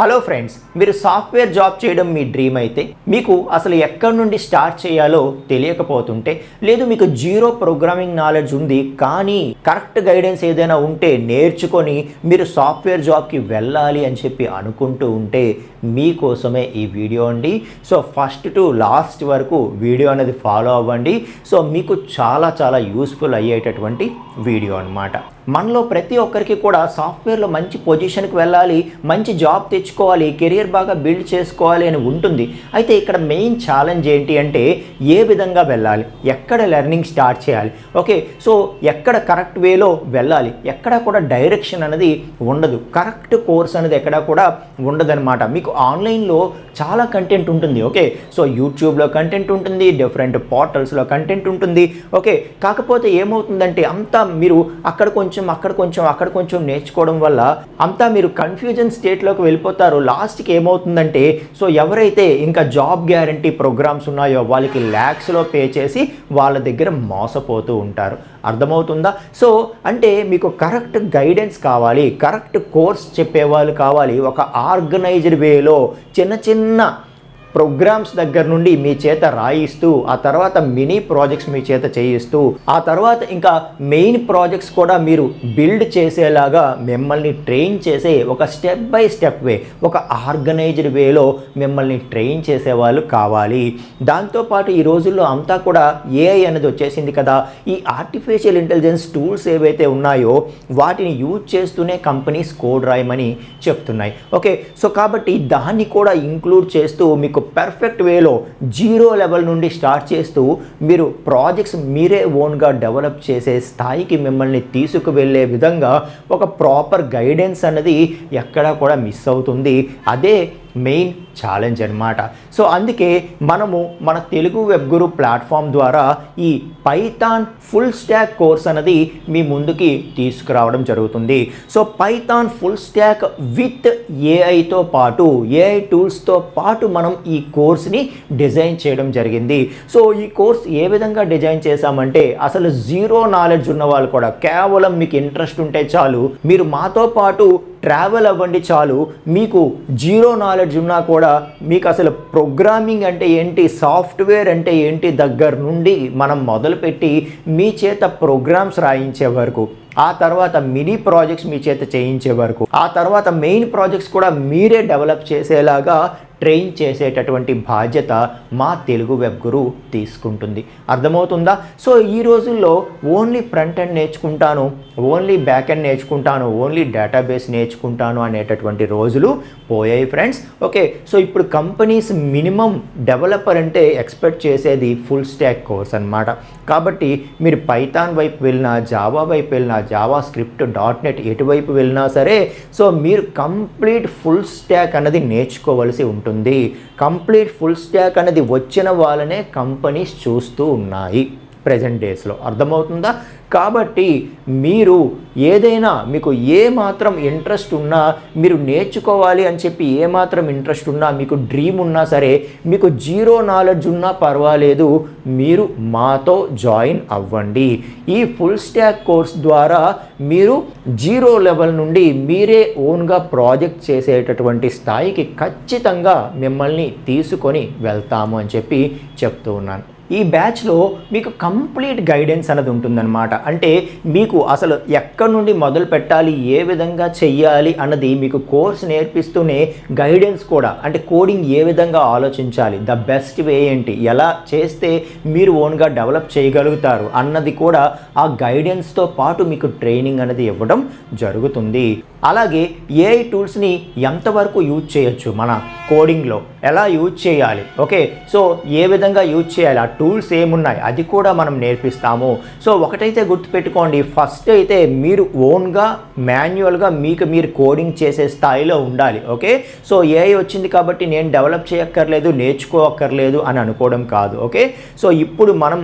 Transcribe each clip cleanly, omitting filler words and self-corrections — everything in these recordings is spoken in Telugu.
హలో ఫ్రెండ్స్, మీరు సాఫ్ట్వేర్ జాబ్ చేయడం మీ డ్రీమ్ అయితే మీకు అసలు ఎక్కడి నుండి స్టార్ట్ చేయాలో తెలియకపోతుంటే, లేదు మీకు జీరో ప్రోగ్రామింగ్ నాలెడ్జ్ ఉంది కానీ కరెక్ట్ గైడెన్స్ ఏదైనా ఉంటే నేర్చుకొని మీరు సాఫ్ట్వేర్ జాబ్కి వెళ్ళాలి అని చెప్పి అనుకుంటూ ఉంటే మీకోసమే ఈ వీడియో అండి. సో ఫస్ట్ టు లాస్ట్ వరకు వీడియో అనేది ఫాలో అవ్వండి. సో మీకు చాలా యూస్ఫుల్ అయ్యేటటువంటి వీడియో అన్నమాట. మనలో ప్రతి ఒక్కరికి కూడా సాఫ్ట్వేర్లో మంచి పొజిషన్కి వెళ్ళాలి, మంచి జాబ్ తెచ్చుకోవాలి, కెరియర్ బాగా బిల్డ్ చేసుకోవాలి అని ఉంటుంది. అయితే ఇక్కడ మెయిన్ ఛాలెంజ్ ఏంటి అంటే ఏ విధంగా వెళ్ళాలి, ఎక్కడ లెర్నింగ్ స్టార్ట్ చేయాలి, ఓకే. సో ఎక్కడ కరెక్ట్ వేలో వెళ్ళాలి, ఎక్కడ కూడా డైరెక్షన్ అనేది ఉండదు, కరెక్ట్ కోర్స్ అనేది ఎక్కడ కూడా ఉండదన్నమాట. మీకు ఆన్లైన్లో చాలా కంటెంట్ ఉంటుంది, ఓకే. సో యూట్యూబ్లో కంటెంట్ ఉంటుంది, డిఫరెంట్ పోర్టల్స్లో కంటెంట్ ఉంటుంది, ఓకే. కాకపోతే ఏమవుతుందంటే అంతా మీరు అక్కడ కొంచెం నేర్చుకోవడం వల్ల అంతా మీరు కన్ఫ్యూజన్ స్టేట్లోకి వెళ్ళిపోతారు. లాస్ట్కి ఏమవుతుందంటే సో ఎవరైతే ఇంకా జాబ్ గ్యారంటీ ప్రోగ్రామ్స్ ఉన్నాయో వాళ్ళకి ల్యాక్స్లో పే చేసి వాళ్ళ దగ్గర మోసపోతూ ఉంటారు. అర్థమవుతుందా? సో అంటే మీకు కరెక్ట్ గైడెన్స్ కావాలి, కరెక్ట్ కోర్స్ చెప్పేవాళ్ళు కావాలి. ఒక ఆర్గనైజ్డ్ వేలో చిన్న ప్రోగ్రామ్స్ దగ్గర నుండి మీ చేత రాయిస్తూ, ఆ తర్వాత మినీ ప్రాజెక్ట్స్ మీ చేత చేయిస్తూ, ఆ తర్వాత ఇంకా మెయిన్ ప్రాజెక్ట్స్ కూడా మీరు బిల్డ్ చేసేలాగా మిమ్మల్ని ట్రైన్ చేసే ఒక స్టెప్ బై స్టెప్ వే, ఒక ఆర్గనైజ్డ్ వేలో మిమ్మల్ని ట్రైన్ చేసేవాళ్ళు కావాలి. దాంతోపాటు ఈ రోజుల్లో అంతా కూడా ఏఐ అనేది వచ్చేసింది కదా. ఈ ఆర్టిఫిషియల్ ఇంటెలిజెన్స్ టూల్స్ ఏవైతే ఉన్నాయో వాటిని యూజ్ చేస్తూనే కంపెనీస్ కోడ్ రాయమని చెప్తున్నాయి, ఓకే. సో కాబట్టి దాన్ని కూడా ఇంక్లూడ్ చేస్తూ మీకు పర్ఫెక్ట్ వేలో జీరో లెవెల్ నుండి స్టార్ట్ చేస్తూ మీరు ప్రాజెక్ట్స్ మీరే ఓన్గా డెవలప్ చేసే స్థాయికి మిమ్మల్ని తీసుకువెళ్ళే విధంగా ఒక ప్రాపర్ గైడెన్స్ అనేది ఎక్కడా కూడా మిస్ అవుతుంది. అదే మెయిన్ ఛాలెంజ్ అన్నమాట. సో అందుకే మనము మన తెలుగు వెబ్ గురు ప్లాట్ఫామ్ ద్వారా ఈ పైథాన్ ఫుల్ స్టాక్ కోర్స్ అనేది మీ ముందుకి తీసుకురావడం జరుగుతుంది. So python full stack with ఏఐతో పాటు, ఏఐ టూల్స్తో పాటు మనం ఈ కోర్స్ని డిజైన్ చేయడం జరిగింది. సో ఈ కోర్స్ ఏ విధంగా డిజైన్ చేశామంటే అసలు జీరో నాలెడ్జ్ ఉన్న వాళ్ళు కూడా, కేవలం మీకు ఇంట్రెస్ట్ ఉంటే చాలు, మీరు మాతో పాటు ట్రావెల్ అవ్వండి చాలు, మీకు జీరో నాలెడ్జ్ ఉన్నా కూడా మీకు అసలు ప్రోగ్రామింగ్ అంటే ఏంటి, సాఫ్ట్వేర్ అంటే ఏంటి దగ్గర నుండి మనం మొదలుపెట్టి మీ చేత ప్రోగ్రామ్స్ రాయించే వరకు, ఆ తర్వాత మినీ ప్రాజెక్ట్స్ మీ చేత చేయించే వరకు, ఆ తర్వాత మెయిన్ ప్రాజెక్ట్స్ కూడా మీరే డెవలప్ చేసేలాగా ట్రైన్ చేసేటటువంటి బాధ్యత మా తెలుగు వెబ్ గురు తీసుకుంటుంది. అర్థమవుతుందా? సో ఈ రోజుల్లో ఓన్లీ ఫ్రంట్ ఎండ్ నేర్చుకుంటాను, ఓన్లీ బ్యాక్ ఎండ్ నేర్చుకుంటాను, ఓన్లీ డేటాబేస్ నేర్చుకుంటాను అనేటటువంటి రోజులు పోయాయి ఫ్రెండ్స్, ఓకే. సో ఇప్పుడు కంపెనీస్ మినిమం డెవలపర్ అంటే ఎక్స్పెక్ట్ చేసేది ఫుల్ స్టాక్ కోర్స్ అన్నమాట. కాబట్టి మీరు పైథాన్ వైపు వెళ్ళినా, జావా వైపు వెళ్ళినా, జావా స్క్రిప్ట్, .NET ఎటువైపు వెళ్ళినా సరే, సో మీరు కంప్లీట్ ఫుల్ స్టాక్ అనేది నేర్చుకోవలసి ఉంటుంది. కంప్లీట్ ఫుల్ స్టాక్ అనేది వచ్చిన వాళ్ళనే కంపెనీస్ చూస్తూ ఉన్నాయి ప్రెజెంట్ డేస్లో. అర్థమవుతుందా? కాబట్టి మీరు ఏదైనా మీకు ఏ మాత్రం ఇంట్రెస్ట్ ఉన్నా, మీరు నేర్చుకోవాలి అని చెప్పి ఏ మాత్రం ఇంట్రెస్ట్ ఉన్నా, మీకు డ్రీమ్ ఉన్నా సరే, మీకు జీరో నాలెడ్జ్ ఉన్నా పర్వాలేదు, మీరు మాతో జాయిన్ అవ్వండి. ఈ ఫుల్ స్టాక్ కోర్స్ ద్వారా మీరు జీరో లెవెల్ నుండి మీరే ఓన్గా ప్రాజెక్ట్ చేసేటటువంటి స్థాయికి ఖచ్చితంగా మిమ్మల్ని తీసుకొని వెళ్తాము అని చెప్పి చెప్తూ ఉన్నాను. ఈ బ్యాచ్లో మీకు కంప్లీట్ గైడెన్స్ అనేది ఉంటుందన్నమాట. అంటే మీకు అసలు ఎక్కడి నుండి మొదలు పెట్టాలి, ఏ విధంగా చెయ్యాలి అన్నది మీకు కోర్స్ నేర్పిస్తూనే గైడెన్స్ కూడా, అంటే కోడింగ్ ఏ విధంగా ఆలోచించాలి, ద బెస్ట్ వే ఏంటి, ఎలా చేస్తే మీరు ఓన్గా డెవలప్ చేయగలుగుతారు అన్నది కూడా ఆ గైడెన్స్తో పాటు మీకు ట్రైనింగ్ అనేది ఇవ్వడం జరుగుతుంది. అలాగే ఏఐ టూల్స్ని ఎంతవరకు యూజ్ చేయొచ్చు, మన కోడింగ్లో ఎలా యూజ్ చేయాలి, ఓకే. సో ఏ విధంగా యూజ్ చేయాలి, ఆ టూల్స్ ఏమున్నాయి అది కూడా మనం నేర్పిస్తాము. సో ఒకటైతే గుర్తుపెట్టుకోండి, ఫస్ట్ అయితే మీరు ఓన్గా మాన్యువల్గా మీకు మీరు కోడింగ్ చేసే స్థాయిలో ఉండాలి, ఓకే. సో ఏఐ వచ్చింది కాబట్టి నేను డెవలప్ చేయక్కర్లేదు, నేర్చుకోక్కర్లేదు అని అనుకోవడం కాదు, ఓకే. సో ఇప్పుడు మనం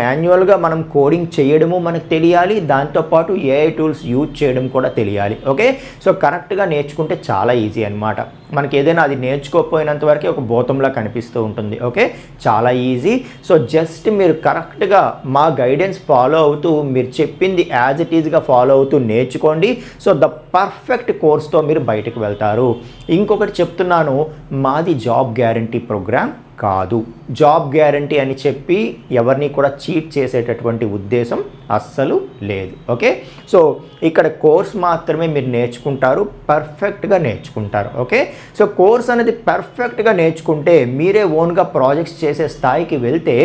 మాన్యువల్గా మనం కోడింగ్ చేయడము మనకు తెలియాలి, దాంతోపాటు ఏఐ టూల్స్ యూజ్ చేయడం కూడా తెలియాలి, ఓకే. సో కరెక్ట్గా నేర్చుకుంటే చాలా ఈజీ అన్నమాట. మనకి ఏదైనా అది నేర్చుకోకపోయినంత వరకు ఒక భూతంలా కనిపిస్తూ ఉంటుంది, ఓకే. చాలా ఈజీ. సో జస్ట్ మీరు కరెక్ట్గా మా గైడెన్స్ ఫాలో అవుతూ మీరు చెప్పింది యాజ్ ఇట్ ఈజ్గా ఫాలో అవుతూ నేర్చుకోండి. సో ద పర్ఫెక్ట్ కోర్స్తో మీరు బయటకు వెళ్తారు. ఇంకొకటి చెప్తున్నాను, మాది జాబ్ గ్యారంటీ ప్రోగ్రామ్ కాదు. జాబ్ గ్యారంటీ అని చెప్పి ఎవరిని కూడా చీట్ చేసేటటువంటి ఉద్దేశం అస్సలు లేదు. ఓకే, సో ఇక్కడ కోర్స్ మాత్రమే మీరు నేర్చుకుంటారు, పర్ఫెక్ట్గా నేర్చుకుంటారు. ఓకే, సో కోర్స్ అనేది పర్ఫెక్ట్గా నేర్చుకుంటే మీరే ఓన్గా ప్రాజెక్ట్స్ చేసే స్థాయికి వెళ్తే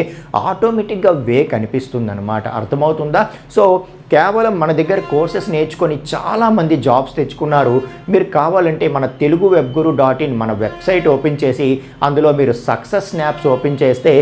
ఆటోమేటిక్గా వే కనిపిస్తుంది అనమాట. అర్థమవుతుందా? సో కేవలం మన దగ్గర కోర్సెస్ నేర్చుకొని చాలామంది జాబ్స్ తెచ్చుకున్నారు. మీరు కావాలంటే మన తెలుగు webguru.in మన వెబ్సైట్ ఓపెన్ చేసి అందులో మీరు సక్సెస్ స్నాప్స్ ఓపెన్ చేస్తే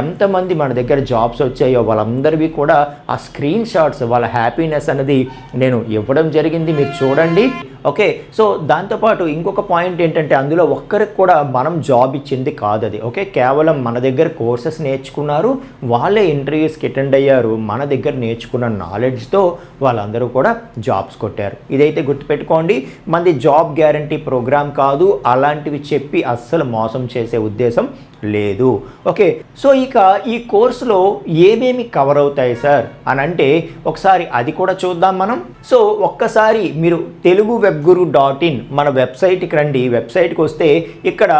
ఎంతమంది మన దగ్గర జాబ్స్ వచ్చాయో వాళ్ళందరివి కూడా ఆ స్క్రీన్ షాట్స్, వాళ్ళ హ్యాపీనెస్ అనేది నేను ఇవ్వడం జరిగింది, మీరు చూడండి. ఓకే, సో దాంతోపాటు ఇంకొక పాయింట్ ఏంటంటే అందులో ఒక్కరికి కూడా మనం జాబ్ ఇచ్చింది కాదు అది. ఓకే, కేవలం మన దగ్గర కోర్సెస్ నేర్చుకున్నారు, వాళ్ళే ఇంటర్వ్యూస్కి అటెండ్ అయ్యారు, మన దగ్గర నేర్చుకున్న నాలెడ్జ్తో వాళ్ళందరూ కూడా జాబ్స్ కొట్టారు. ఇదైతే గుర్తుపెట్టుకోండి, మనది జాబ్ గ్యారంటీ ప్రోగ్రామ్ కాదు, అలాంటివి చెప్పి అస్సలు మోసం చేసే ఉద్దేశం లేదు. ఓకే, సో ఇక ఈ కోర్సులో ఏమేమి కవర్ అవుతాయి సార్ అని అంటే ఒకసారి అది కూడా చూద్దాం మనం. సో ఒక్కసారి మీరు తెలుగు webguru.in మన వెబ్సైట్కి రండి. వెబ్సైట్కి వస్తే ఇక్కడ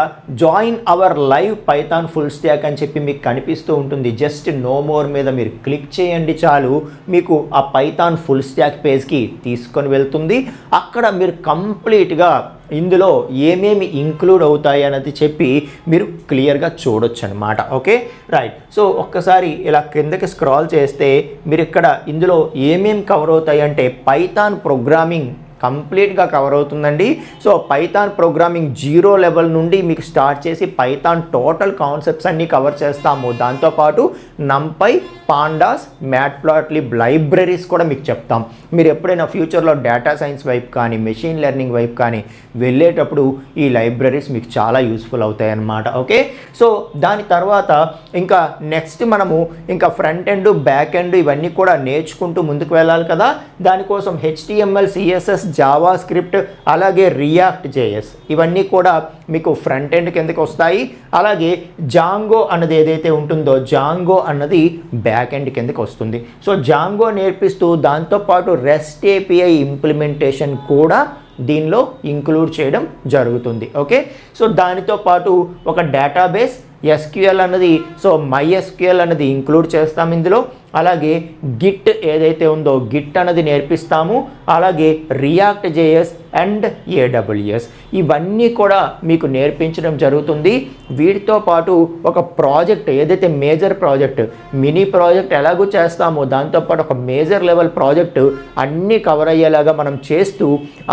join our live Python full stock అని చెప్పి మీకు కనిపిస్తూ ఉంటుంది. జస్ట్ నో మోర్ మీద మీరు క్లిక్ చేయండి చాలు, మీకు ఆ పైథాన్ ఫుల్ స్టాక్ పేజ్కి తీసుకొని వెళ్తుంది. అక్కడ మీరు కంప్లీట్గా ఇందులో ఏమేమి ఇంక్లూడ్ అవుతాయి అనేది చెప్పి మీరు క్లియర్గా చూడొచ్చు అనమాట. Okay, right. సో ఒక్కసారి ఇలా కిందకి స్క్రాల్ చేస్తే మీరు ఇక్కడ ఇందులో ఏమేమి కవర్ అవుతాయి అంటే పైథాన్ ప్రోగ్రామింగ్ కంప్లీట్గా కవర్ అవుతుందండి. సో పైథాన్ ప్రోగ్రామింగ్ 0 లెవెల్ నుండి మీకు స్టార్ట్ చేసి పైథాన్ టోటల్ కాన్సెప్ట్స్ అన్నీ కవర్ చేస్తాము. దాంతోపాటు నంపై, పాండాస్, మ్యాట్ప్లాట్లిబ్ లైబ్రరీస్ కూడా మీకు చెప్తాం. మీరు ఎప్పుడైనా ఫ్యూచర్లో డేటా సైన్స్ వైపు కానీ మెషిన్ లెర్నింగ్ వైపు కానీ వెళ్ళేటప్పుడు ఈ లైబ్రరీస్ మీకు చాలా యూస్ఫుల్ అవుతాయి అన్నమాట. ఓకే, సో దాని తర్వాత ఇంకా నెక్స్ట్ మనము ఇంకా ఫ్రంట్ ఎండ్, బ్యాక్ ఎండ్ ఇవన్నీ కూడా నేర్చుకుంటూ ముందుకు వెళ్ళాలి కదా. దానికోసం HTML, CSS, జావా స్క్రిప్ట్, అలాగే రియాక్ట్ JS ఇవన్నీ కూడా మీకు ఫ్రంట్ ఎండ్ కిందకి వస్తాయి. అలాగే జాంగో అన్నది ఏదైతే ఉంటుందో జాంగో అన్నది బ్యాక్ ఎండ్ కిందకి వస్తుంది. సో జాంగో నేర్పిస్తూ దాంతోపాటు రెస్ట్ API ఇంప్లిమెంటేషన్ కూడా దీనిలో ఇంక్లూడ్ చేయడం జరుగుతుంది. ఓకే, సో దానితో పాటు ఒక డేటాబేస్ SQL అన్నది, సో MySQL అన్నది ఇంక్లూడ్ చేస్తాం ఇందులో. అలాగే గిట్ ఏదైతే ఉందో గిట్ అన్నది నేర్పిస్తాము. అలాగే రియాక్ట్ JS అండ్ AWS ఇవన్నీ కూడా మీకు నేర్పించడం జరుగుతుంది. వీటితో పాటు ఒక ప్రాజెక్ట్ ఏదైతే మేజర్ ప్రాజెక్ట్, మినీ ప్రాజెక్ట్ ఎలాగూ చేస్తామో దాంతోపాటు ఒక మేజర్ లెవెల్ ప్రాజెక్ట్ అన్నీ కవర్ అయ్యేలాగా మనం చేస్తూ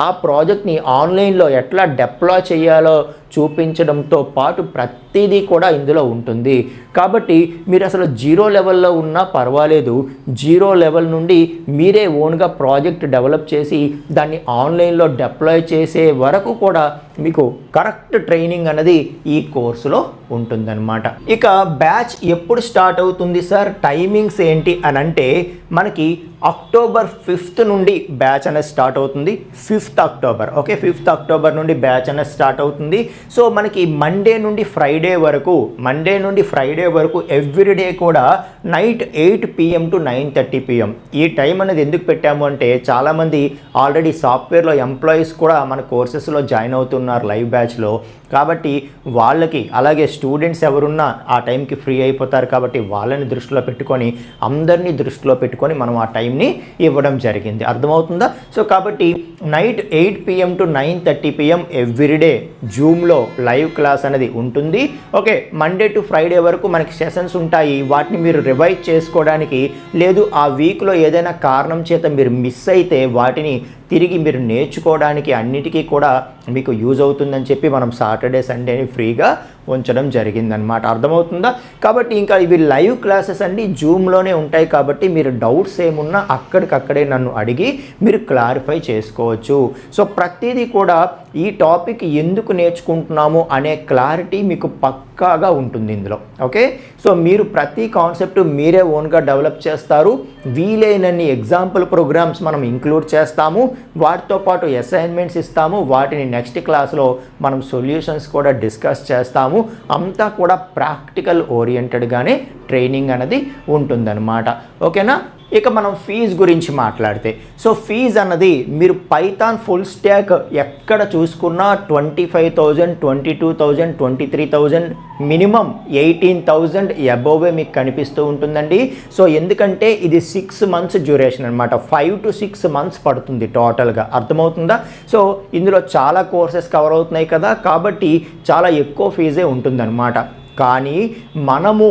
ఆ ప్రాజెక్ట్ని ఆన్లైన్లో ఎట్లా డిప్లాయ్ చేయాలో చూపించడంతో పాటు ప్రతిదీ కూడా ఇందులో ఉంటుంది. కాబట్టి మీరు అసలు 0 లెవెల్లో ఉన్నా పర్వాలేదు, 0 లెవెల్ నుండి మీరే ఓన్గా ప్రాజెక్ట్ డెవలప్ చేసి దాన్ని ఆన్లైన్లో డిప్లాయ్ చేసే వరకు కూడా మీకు కరెక్ట్ ట్రైనింగ్ అనేది ఈ కోర్సులో ఉంటుందన్నమాట. ఇక బ్యాచ్ ఎప్పుడు స్టార్ట్ అవుతుంది సార్, టైమింగ్స్ ఏంటి అని అంటే మనకి అక్టోబర్ 5th నుండి బ్యాచ్ అనేది స్టార్ట్ అవుతుంది. 5th October. Okay, 5th October నుండి బ్యాచ్ అనేది స్టార్ట్ అవుతుంది. సో మనకి మండే నుండి ఫ్రైడే వరకు ఎవ్రీడే కూడా నైట్ 8 PM to 9:30 PM ఈ టైం అనేది ఎందుకు పెట్టాము అంటే చాలామంది ఆల్రెడీ సాఫ్ట్వేర్లో ఎంప్లాయీస్ కూడా మన కోర్సెస్లో జాయిన్ అవుతున్నారు లైవ్ బ్యాచ్లో. కాబట్టి వాళ్ళకి, అలాగే స్టూడెంట్స్ ఎవరున్నా ఆ టైంకి ఫ్రీ అయిపోతారు కాబట్టి వాళ్ళని దృష్టిలో పెట్టుకొని, అందరినీ దృష్టిలో పెట్టుకొని మనం ఆ టైంని ఇవ్వడం జరిగింది. అర్థమవుతుందా? సో కాబట్టి night 8 PM to 9:30 PM everyday జూమ్లో లైవ్ క్లాస్ అనేది ఉంటుంది. ఓకే, మండే టు ఫ్రైడే వరకు మనకి సెషన్స్ ఉంటాయి. వాటిని మీరు రివైజ్ చేసుకోవడానికి, లేదు ఆ వీక్లో ఏదైనా కారణం చేత మీరు మిస్ అయితే వాటిని తిరిగి మీరు నేర్చుకోవడానికి అన్నిటికీ కూడా మీకు యూజ్ అవుతుందని చెప్పి మనం సాటర్డే సండేని ఫ్రీగా ఉంచడం జరిగిందనమాట. అర్థమవుతుందా? కాబట్టి ఇంకా ఇవి లైవ్ క్లాసెస్ అండి, జూమ్లోనే ఉంటాయి కాబట్టి మీరు డౌట్స్ ఏమున్నా అక్కడికక్కడే నన్ను అడిగి మీరు క్లారిఫై చేసుకోవచ్చు. సో ప్రతిదీ కూడా ఈ టాపిక్ ఎందుకు నేర్చుకుంటున్నాము అనే క్లారిటీ మీకు పక్కాగా ఉంటుంది ఇందులో. ఓకే, సో మీరు ప్రతి కాన్సెప్ట్ మీరే ఓన్గా డెవలప్ చేస్తారు. వీలైనన్ని ఎగ్జాంపుల్ ప్రోగ్రామ్స్ మనం ఇంక్లూడ్ చేస్తాము, వాటితో పాటు అసైన్మెంట్స్ ఇస్తాము, వాటిని నెక్స్ట్ క్లాస్లో మనం సొల్యూషన్స్ కూడా డిస్కస్ చేస్తాము. అంతా కూడా ప్రాక్టికల్ ఓరియంటెడ్గానే ట్రైనింగ్ అనేది ఉంటుందన్నమాట. ఓకేనా? ఇక మనం ఫీజు గురించి మాట్లాడితే, సో ఫీజు అన్నది మీరు పైథాన్ ఫుల్ స్టాక్ ఎక్కడ చూసుకున్నా 25,000, 22,000, 23,000, మినిమం 18,000 అబోవే మీకు కనిపిస్తూ ఉంటుందండి. సో ఎందుకంటే ఇది 6 months డ్యూరేషన్ అనమాట. 5 to 6 months పడుతుంది టోటల్గా. అర్థమవుతుందా? సో ఇందులో చాలా కోర్సెస్ కవర్ అవుతున్నాయి కదా, కాబట్టి చాలా ఎక్కువ ఫీజే ఉంటుందన్నమాట. కానీ మనము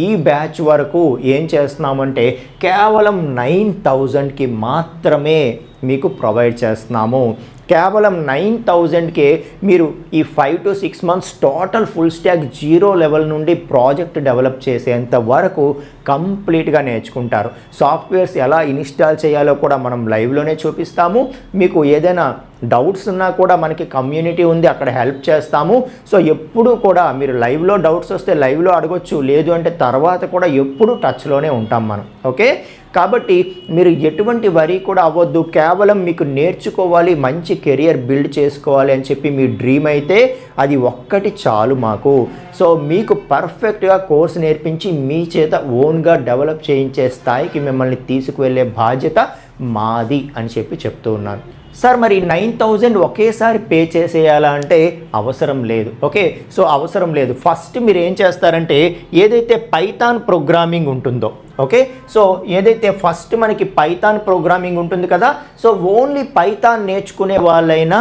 ఈ బ్యాచ్ వరకు ఏం చేస్తున్నామంటే కేవలం 9,000కి మాత్రమే మీకు ప్రొవైడ్ చేస్తున్నాము. కేవలం 9,000కే మీరు ఈ 5 to 6 months total full stock zero level నుండి ప్రాజెక్ట్ డెవలప్ చేసేంత వరకు కంప్లీట్గా నేర్చుకుంటారు. సాఫ్ట్వేర్స్ ఎలా ఇన్స్టాల్ చేయాలో కూడా మనం లైవ్లోనే చూపిస్తాము. మీకు ఏదైనా డౌట్స్ ఉన్నా కూడా మనకి కమ్యూనిటీ ఉంది, అక్కడ హెల్ప్ చేస్తాము. సో ఎప్పుడు కూడా మీరు లైవ్లో డౌట్స్ వస్తే లైవ్లో అడగొచ్చు, లేదు అంటే తర్వాత కూడా ఎప్పుడు టచ్లోనే ఉంటాం మనం. ఓకే, కాబట్టి మీరు ఎటువంటి వరీ కూడా అవ్వద్దు. కేవలం మీకు నేర్చుకోవాలి, మంచి కెరియర్ బిల్డ్ చేసుకోవాలి అని చెప్పి మీ డ్రీమ్ అయితే అది ఒక్కటి చాలు మాకు. సో మీకు పర్ఫెక్ట్గా కోర్స్ నేర్పించి మీ చేత ఓన్గా డెవలప్ చేయించే స్థాయికి మిమ్మల్ని తీసుకువెళ్ళే బాధ్యత మాది అని చెప్పి చెప్తూ ఉన్నాను. సార్ మరి 9,000 ఒకేసారి పే చేసేయాలా అంటే అవసరం లేదు. ఓకే, సో అవసరం లేదు. ఫస్ట్ మీరు ఏం చేస్తారంటే ఏదైతే పైథాన్ ప్రోగ్రామింగ్ ఉంటుందో, ఓకే, సో ఏదైతే ఫస్ట్ మనకి పైథాన్ ప్రోగ్రామింగ్ ఉంటుంది కదా, సో ఓన్లీ పైథాన్ నేర్చుకునే వాళ్ళైనా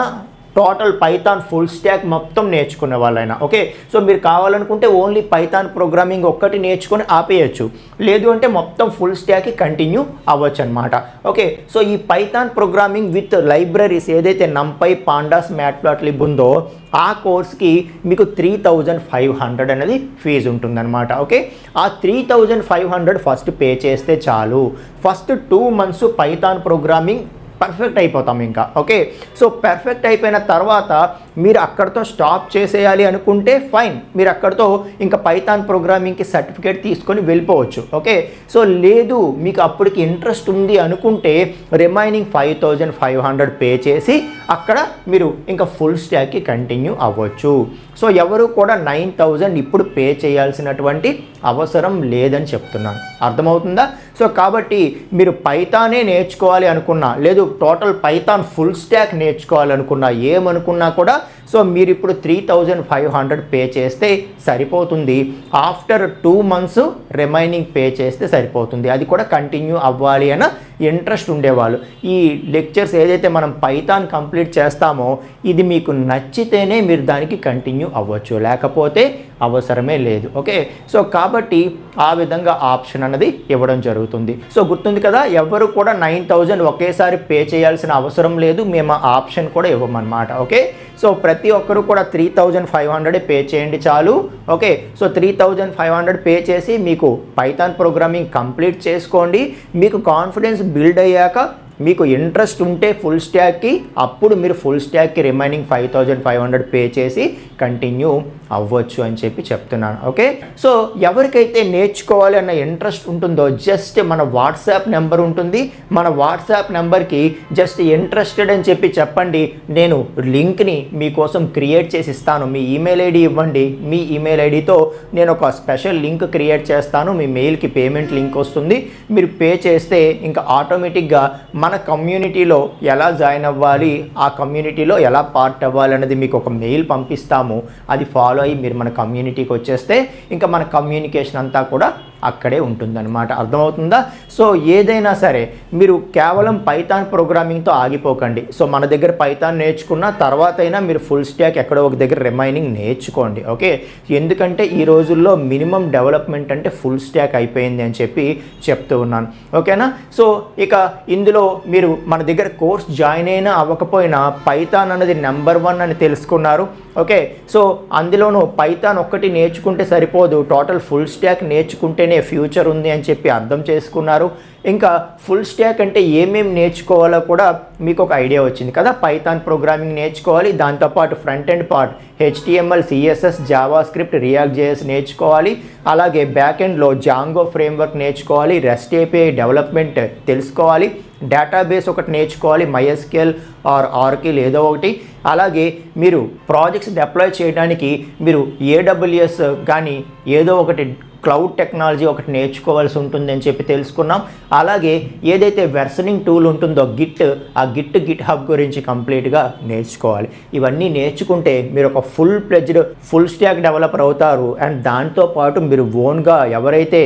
టోటల్ పైథాన్ ఫుల్ స్టాక్ మొత్తం నేర్చుకునే వాళ్ళైనా ఓకే. సో మీరు కావాలనుకుంటే ఓన్లీ పైథాన్ ప్రోగ్రామింగ్ ఒక్కటి నేర్చుకొని ఆపేయచ్చు, లేదు అంటే మొత్తం ఫుల్ స్టాక్కి కంటిన్యూ అవ్వచ్చు అనమాట. ఓకే, సో ఈ పైథాన్ ప్రోగ్రామింగ్ విత్ లైబ్రరీస్ ఏదైతే నంపై, పాండాస్, మ్యాట్ప్లాట్లిబ్ ఉందో ఆ కోర్స్కి మీకు 3,500 అనేది ఫీజు ఉంటుందన్నమాట. ఓకే, ఆ 3,500 ఫస్ట్ పే చేస్తే చాలు. First 2 months Python programming perfect అయిపోతాం ఇంకా. ఓకే, సో పర్ఫెక్ట్ అయిపోయిన తర్వాత మీరు అక్కడితో స్టాప్ చేసేయాలి అనుకుంటే ఫైన్, మీరు అక్కడితో ఇంకా పైథాన్ ప్రోగ్రామింగ్కి సర్టిఫికేట్ తీసుకొని వెళ్ళిపోవచ్చు. ఓకే, సో లేదు మీకు అప్పటికి ఇంట్రెస్ట్ ఉంది అనుకుంటే రిమైనింగ్ 5,500 పే చేసి అక్కడ మీరు ఇంకా ఫుల్ స్టాక్కి కంటిన్యూ అవ్వచ్చు. సో ఎవరు కూడా 9,000 ఇప్పుడు పే చేయాల్సినటువంటి అవసరం లేదని చెప్తున్నాను. అర్థమవుతుందా? సో కాబట్టి మీరు పైథానే నేర్చుకోవాలి అనుకున్నా, లేదు టోటల్ పైథాన్ ఫుల్ స్టాక్ నేర్చుకోవాలనుకున్నా, ఏమనుకున్నా కూడా సో మీరు ఇప్పుడు 3,500 పే చేస్తే సరిపోతుంది. ఆఫ్టర్ 2 months రిమైనింగ్ పే చేస్తే సరిపోతుంది. అది కూడా కంటిన్యూ అవ్వాలి అన్న ఇంట్రెస్ట్ ఉండేవాళ్ళు. ఈ లెక్చర్స్ ఏదైతే మనం పైథాన్ కంప్లీట్ చేస్తామో ఇది మీకు నచ్చితేనే మీరు దానికి కంటిన్యూ అవ్వచ్చు, లేకపోతే అవసరమే లేదు. ఓకే, సో కాబట్టి ఆ విధంగా ఆప్షన్ అన్నది ఇవ్వడం జరుగుతుంది. సో గుర్తుంది కదా, ఎవరు కూడా 9,000 ఒకేసారి పే చేయాల్సిన అవసరం లేదు, మేము ఆ ఆప్షన్ కూడా ఇవ్వమన్నమాట. ఓకే, సో ప్రతి ఒక్కరు కూడా 3,500 పే చేయండి చాలు. ఓకే, సో 3,500 పే చేసి మీకు పైథాన్ ప్రోగ్రామింగ్ కంప్లీట్ చేసుకోండి. మీకు కాన్ఫిడెన్స్ బిల్డ్ అయ్యాక మీకు ఇంట్రెస్ట్ ఉంటే ఫుల్ స్టాక్కి అప్పుడు మీరు ఫుల్ స్టాక్కి రిమైనింగ్ 5,500 పే చేసి కంటిన్యూ అవ్వచ్చు అని చెప్పి చెప్తున్నాను. ఓకే, సో ఎవరికైతే నేర్చుకోవాలి అన్న ఇంట్రెస్ట్ ఉంటుందో జస్ట్ మన వాట్సాప్ నెంబర్ ఉంటుంది, మన వాట్సాప్ నెంబర్కి జస్ట్ ఇంట్రెస్టెడ్ అని చెప్పి చెప్పండి. నేను లింక్ని మీకోసం క్రియేట్ చేసి ఇస్తాను. మీ ఈమెయిల్ ఐడి ఇవ్వండి, మీ ఈమెయిల్ ఐడితో నేను ఒక స్పెషల్ లింక్ క్రియేట్ చేస్తాను. మీ మెయిల్కి పేమెంట్ లింక్ వస్తుంది, మీరు పే చేస్తే ఇంకా ఆటోమేటిక్గా మన కమ్యూనిటీలో ఎలా జాయిన్ అవ్వాలి, ఆ కమ్యూనిటీలో ఎలా పార్ట్ అవ్వాలి అనేది మీకు ఒక మెయిల్ పంపిస్తాము. అది ఫాలో అయ్యి మీరు మన కమ్యూనిటీకి వచ్చేస్తే ఇంకా మన కమ్యూనికేషన్ అంతా కూడా అక్కడే ఉంటుందన్నమాట. అర్థమవుతుందా? సో ఏదైనా సరే మీరు కేవలం పైథాన్ ప్రోగ్రామింగ్తో ఆగిపోకండి. సో మన దగ్గర పైథాన్ నేర్చుకున్న తర్వాత అయినా మీరు ఫుల్ స్టాక్ ఎక్కడో ఒక దగ్గర రిమైనింగ్ నేర్చుకోండి. ఓకే, ఎందుకంటే ఈ రోజుల్లో మినిమం డెవలప్మెంట్ అంటే ఫుల్ స్టాక్ అయిపోయింది అని చెప్పి చెప్తూ ఉన్నాను. ఓకేనా? సో ఇక ఇందులో మీరు మన దగ్గర కోర్స్ జాయిన్ అయినా అవ్వకపోయినా పైథాన్ అనేది నెంబర్ 1 అని తెలుసుకున్నారు. ఓకే, సో అందులోనూ పైథాన్ ఒక్కటి నేర్చుకుంటే సరిపోదు, టోటల్ ఫుల్ స్టాక్ నేర్చుకుంటేనే ఉంటేనే ఫ్యూచర్ ఉంది అని చెప్పి అర్థం చేసుకున్నారు. ఇంకా ఫుల్ స్టాక్ అంటే ఏమేమి నేర్చుకోవాలో కూడా మీకు ఒక ఐడియా వచ్చింది కదా. పైథాన్ ప్రోగ్రామింగ్ నేర్చుకోవాలి, దాంతోపాటు front end part HTML, CSS, Java script, react JS నేర్చుకోవాలి. అలాగే బ్యాక్ ఎండ్లో జాంగో ఫ్రేమ్వర్క్ నేర్చుకోవాలి, రెస్ట్ API డెవలప్మెంట్ తెలుసుకోవాలి, డేటాబేస్ ఒకటి నేర్చుకోవాలి, MySQL ఆర్ ఆర్కిల్ ఏదో ఒకటి. అలాగే మీరు ప్రాజెక్ట్స్ డిప్లాయ్ చేయడానికి మీరు AWS కానీ ఏదో ఒకటి క్లౌడ్ టెక్నాలజీ ఒకటి నేర్చుకోవాల్సి ఉంటుంది అని చెప్పి తెలుసుకున్నాం. అలాగే ఏదైతే వెర్షనింగ్ టూల్ ఉంటుందో గిట్ హబ్ గురించి కంప్లీట్గా నేర్చుకోవాలి. ఇవన్నీ నేర్చుకుంటే మీరు ఒక ఫుల్ స్టాక్ డెవలపర్ అవుతారు. అండ్ దాంతోపాటు మీరు ఓన్గా ఎవరైతే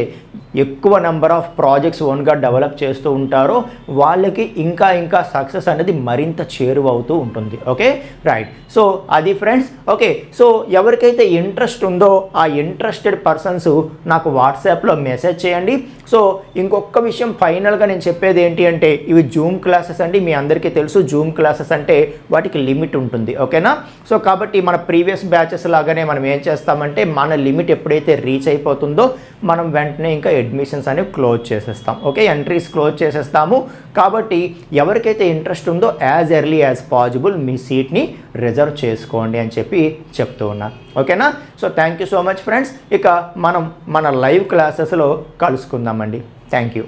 ఎక్కువ నెంబర్ ఆఫ్ ప్రాజెక్ట్స్ ఓన్గా డెవలప్ చేస్తూ ఉంటారో వాళ్ళకి ఇంకా సక్సెస్ అనేది మరింత చేరువవుతూ ఉంటుంది. Okay, right. సో అది ఫ్రెండ్స్. ఓకే, సో ఎవరికైతే ఇంట్రెస్ట్ ఉందో ఆ ఇంట్రెస్టెడ్ పర్సన్స్ నాకు వాట్సాప్లో మెసేజ్ చేయండి. సో ఇంకొక విషయం ఫైనల్గా నేను చెప్పేది ఏంటి అంటే, ఇవి జూమ్ క్లాసెస్ అండి. మీ అందరికీ తెలుసు జూమ్ క్లాసెస్ అంటే వాటికి లిమిట్ ఉంటుంది. ఓకేనా. సో కాబట్టి మన ప్రీవియస్ బ్యాచెస్ లాగానే మనం ఏం చేస్తామంటే, మన లిమిట్ ఎప్పుడైతే రీచ్ అయిపోతుందో మనం వెంటనే ఇంకా అడ్మిషన్స్ అనేవి క్లోజ్ చేసేస్తాం. ఓకే, ఎంట్రీస్ క్లోజ్ చేసేస్తాము. కాబట్టి ఎవరికైతే ఇంట్రెస్ట్ ఉందో యాజ్ ఎర్లీ యాజ్ పాసిబుల్ మీ సీట్ని రిజర్వ్ చేసుకోండి అని చెప్పి చెప్తూ ఉన్నాను. ఓకేనా. So thank you so much friends. ఇక మనం మన లైవ్ క్లాసెస్లో కలుసుకుందామండి. Thank you.